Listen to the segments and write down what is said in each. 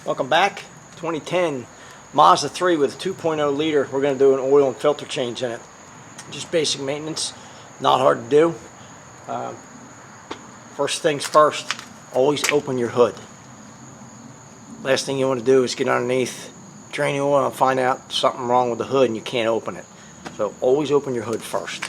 Welcome back. 2010 Mazda 3 with a 2.0 liter. We're going to do an oil and filter change in it. Just basic maintenance, not hard to do. First things first, always open your hood. Last thing you want to do is get underneath, drain the oil and find out something wrong with the hood and you can't open it. So always open your hood first.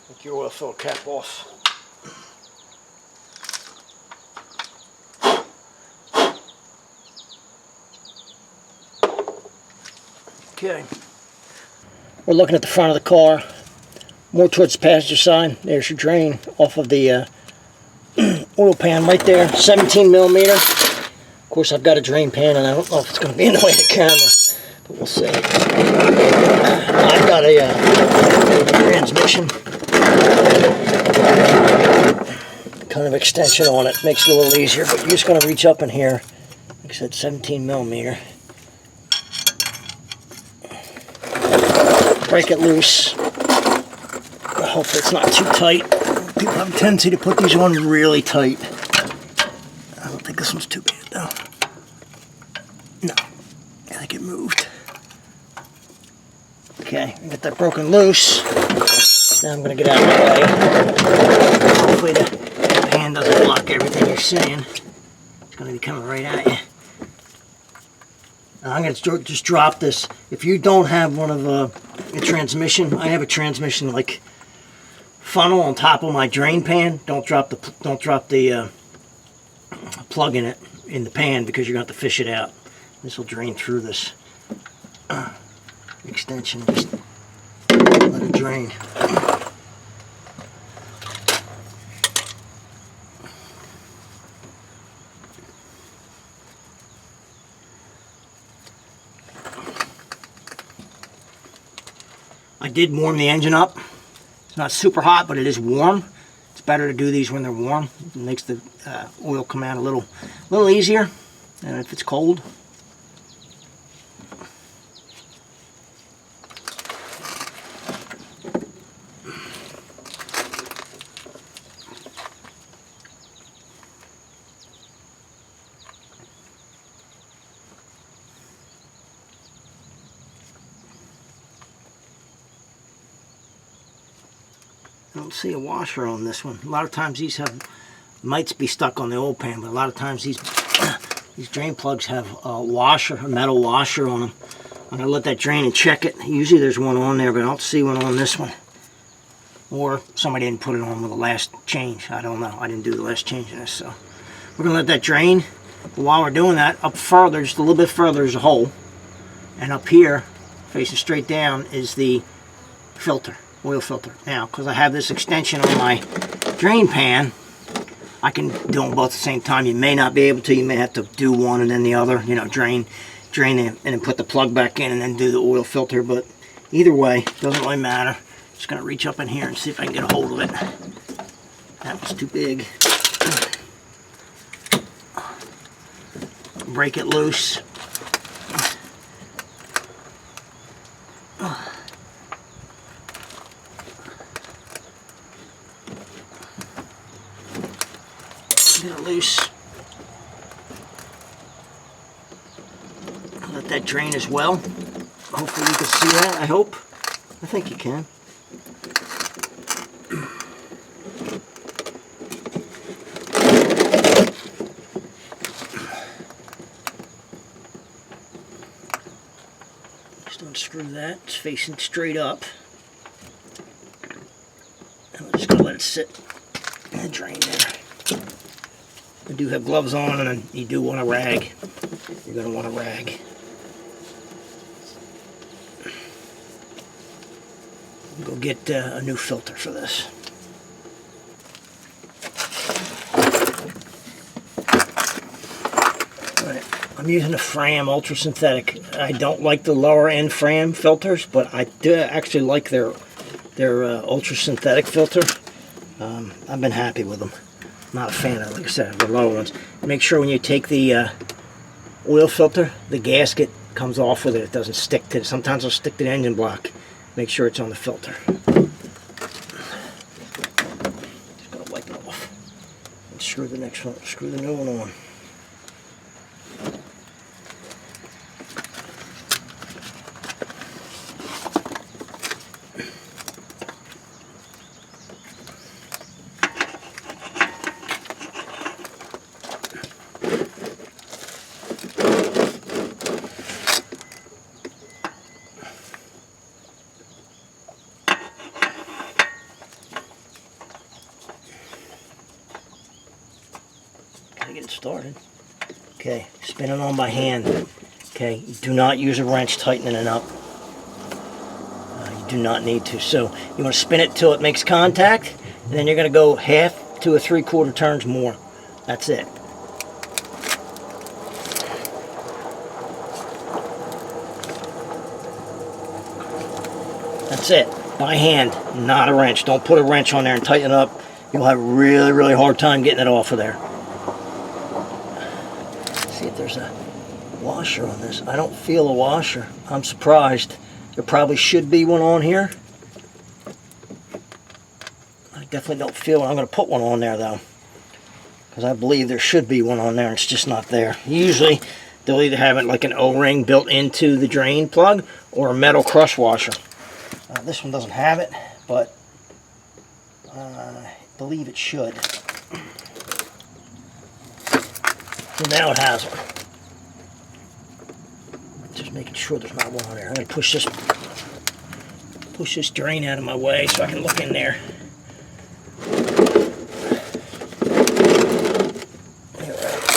Take your oil filter cap off. Okay. We're looking at the front of the car, more towards the passenger side. There's your drain off of the oil pan right there, 17 millimeter. Of course, I've got a drain pan, and I don't know if it's going to be in the way of the camera, but we'll see. I've got a transmission kind of extension on it. Makes it a little easier, but you're just going to reach up in here. Like I said, 17 millimeter. Break it loose. Hopefully it's not too tight. People have a tendency to put these on really tight. I don't think this one's too bad though. No, I think it moved. Okay, get that broken loose. Now I'm going to get out of the way. Hopefully the hand doesn't block everything you're seeing. It's going to be coming right at you. Now I'm going to just drop this. If you don't have one of a transmission, I have a transmission like funnel on top of my drain pan. Don't drop the plug in it in the pan because you're going to have to fish it out. This will drain through this extension. Just let it drain. I did warm the engine up. It's not super hot, but it is warm. It's better to do these when they're warm. It makes the oil come out a little easier than if it's cold. I don't see a washer on this one. A lot of times these might be stuck on the oil pan, but a lot of times these drain plugs have a washer, a metal washer on them. I'm gonna let that drain and check it. Usually there's one on there, but I don't see one on this one. Or somebody didn't put it on with the last change. I don't know. I didn't do the last change in this, so we're gonna let that drain. But while we're doing that, up further, just a little bit further, is a hole, and up here, facing straight down, is the filter. Oil filter. Now, because I have this extension on my drain pan, I can do them both at the same time. You may not be able to. You may have to do one and then the other. You know, drain it, and then put the plug back in and then do the oil filter. But either way, doesn't really matter. Just going to reach up in here and see if I can get a hold of it. That was too big. Break it loose. Get it loose. Let that drain as well. Hopefully you can see that, I hope. I think you can. Just unscrew that. It's facing straight up. And we're just going to let it sit and drain there. I do have gloves on, and you do want a rag. You're going to want a rag. Go get a new filter for this. I'm using a Fram Ultra Synthetic. I don't like the lower end Fram filters, but I do actually like their Ultra Synthetic filter. I've been happy with them. I'm not a fan of, like I said, the lower ones. Make sure when you take the oil filter, the gasket comes off with it. It doesn't stick to it. Sometimes it'll stick to the engine block. Make sure it's on the filter. Just gonna wipe it off and screw the next one. Screw the new one on. Get it started. Okay, spin it on by hand. Okay, you do not use a wrench tightening it up. You do not need to. So you want to spin it till it makes contact, and then you're going to go 1/2 to 3/4 turns more. That's it. That's it. By hand, not a wrench. Don't put a wrench on there and tighten it up. You'll have a really, really hard time getting it off of there. See if there's a washer on this. I don't feel a washer. I'm surprised. There probably should be one on here. I definitely don't feel it. I'm going to put one on there though, because I believe there should be one on there and it's just not there. Usually they'll either have it like an O-ring built into the drain plug or a metal crush washer. This one doesn't have it, but I believe it should. So now it has one. Just making sure there's not one on there. I'm going to push this drain out of my way so I can look in there.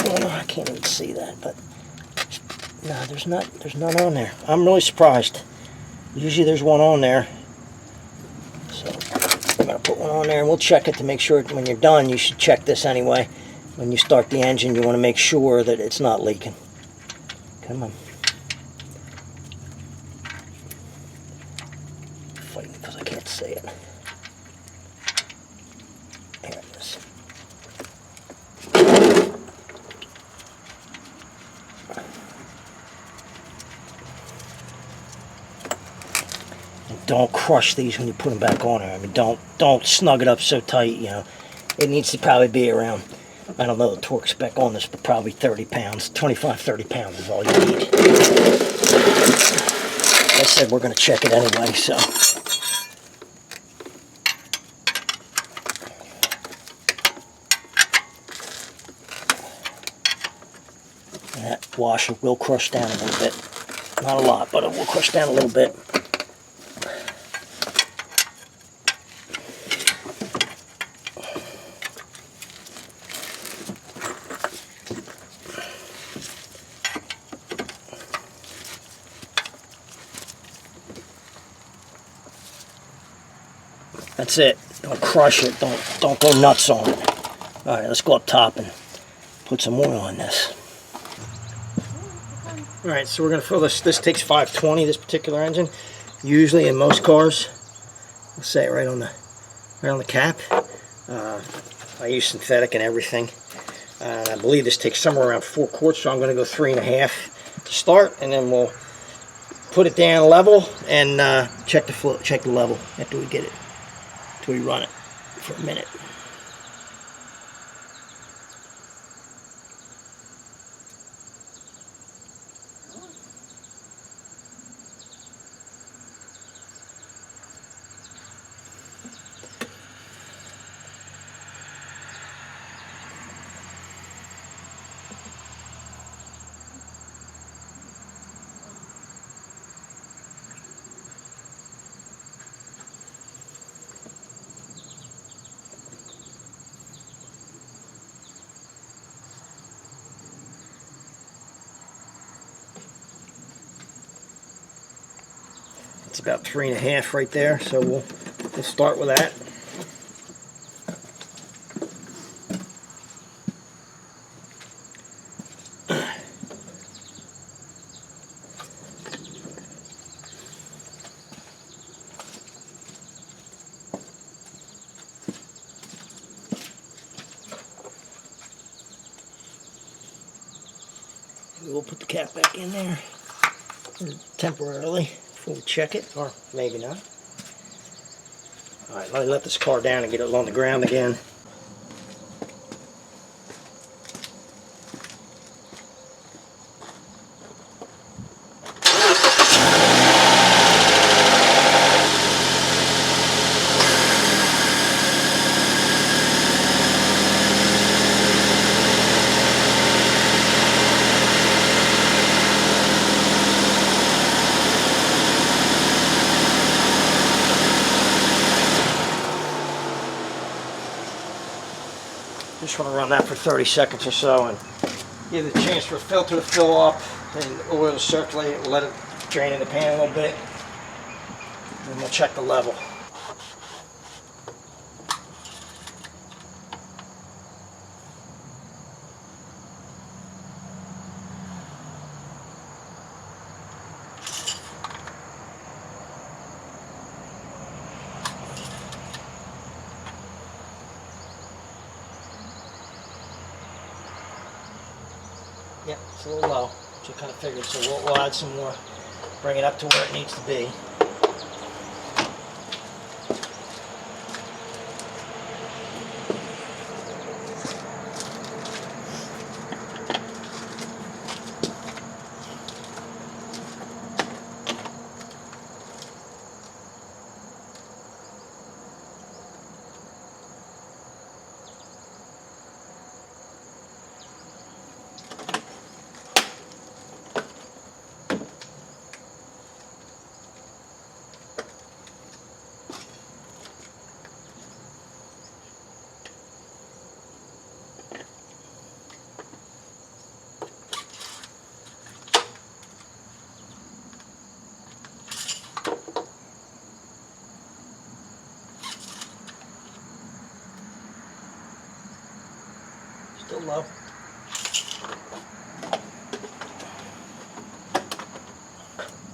Oh, I can't even see that, but no, there's none on there. I'm really surprised. Usually there's one on there. So I'm going to put one on there and we'll check it to make sure when you're done. You should check this anyway. When you start the engine, you want to make sure that it's not leaking. Come on. I'm fighting because I can't see it. There it is. And don't crush these when you put them back on there. I mean, don't snug it up so tight. You know, it needs to probably be around, I don't know the torque spec on this, but probably 30 pounds. 25, 30 pounds is all you need. Like I said, we're going to check it anyway, so. And that washer will crush down a little bit. Not a lot, but it will crush down a little bit. That's it. Don't crush it. Don't go nuts on it. All right, let's go up top and put some oil on this. All right, so we're going to fill this. This takes 520, this particular engine. Usually in most cars, we'll say it right on the cap. I use synthetic and everything. I believe this takes somewhere around 4 quarts, so I'm going to go 3.5 to start, and then we'll put it down level and check the level after we get it. Until we run it for a minute. It's about 3.5 right there, so we'll start with that. We'll put the cap back in there temporarily before we check it, or maybe not. Alright, let me let this car down and get it on the ground again. Just want to run that for 30 seconds or so and give the chance for the filter to fill up and oil to circulate. We'll let it drain in the pan a little bit. And we'll check the level. Yep, it's a little low, which I kind of figured, so we'll add some more, bring it up to where it needs to be. Still low.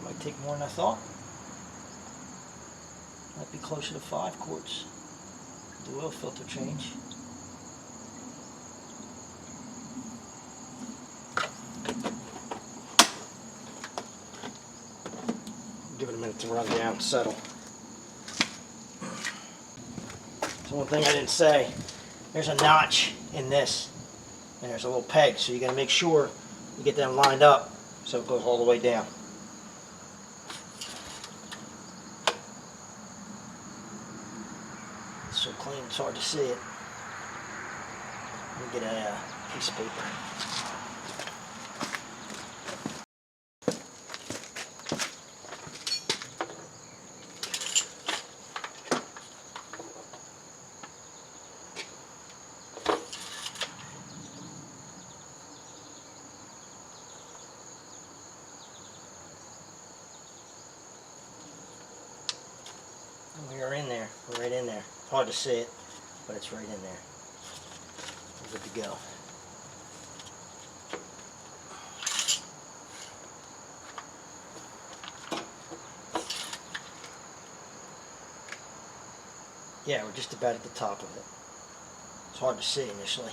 Might take more than I thought. Might be closer to 5 quarts. The oil filter change. Give it a minute to run down and settle. So one thing I didn't say, there's a notch in this. And there's a little peg, so you got to make sure you get them lined up so it goes all the way down. It's so clean, it's hard to see it. Let me get a piece of paper. We are in there. We're right in there. Hard to see it, but it's right in there. We're good to go. Yeah, we're just about at the top of it. It's hard to see initially.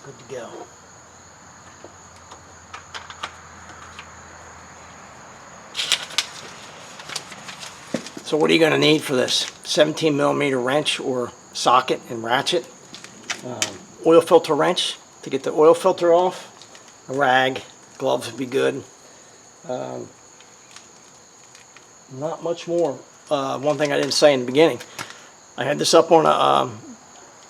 Good to go. So what are you going to need for this? 17mm wrench or socket and ratchet. Oil filter wrench to get the oil filter off. A rag. Gloves would be good. Not much more. One thing I didn't say in the beginning. I had this up on a...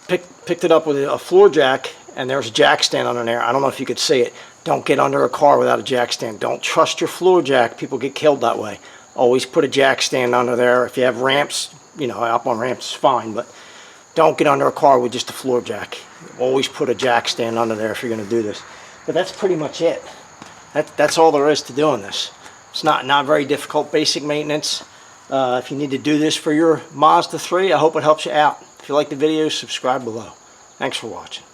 picked it up with a floor jack, and there's a jack stand under there. I don't know if you could see it. Don't get under a car without a jack stand. Don't trust your floor jack. People get killed that way. Always put a jack stand under there. If you have ramps, you know, up on ramps is fine, but don't get under a car with just a floor jack. Always put a jack stand under there if you're going to do this. But that's pretty much it. That's all there is to doing this. It's not very difficult, basic maintenance. If you need to do this for your Mazda 3, I hope it helps you out. If you like the video, subscribe below. Thanks for watching.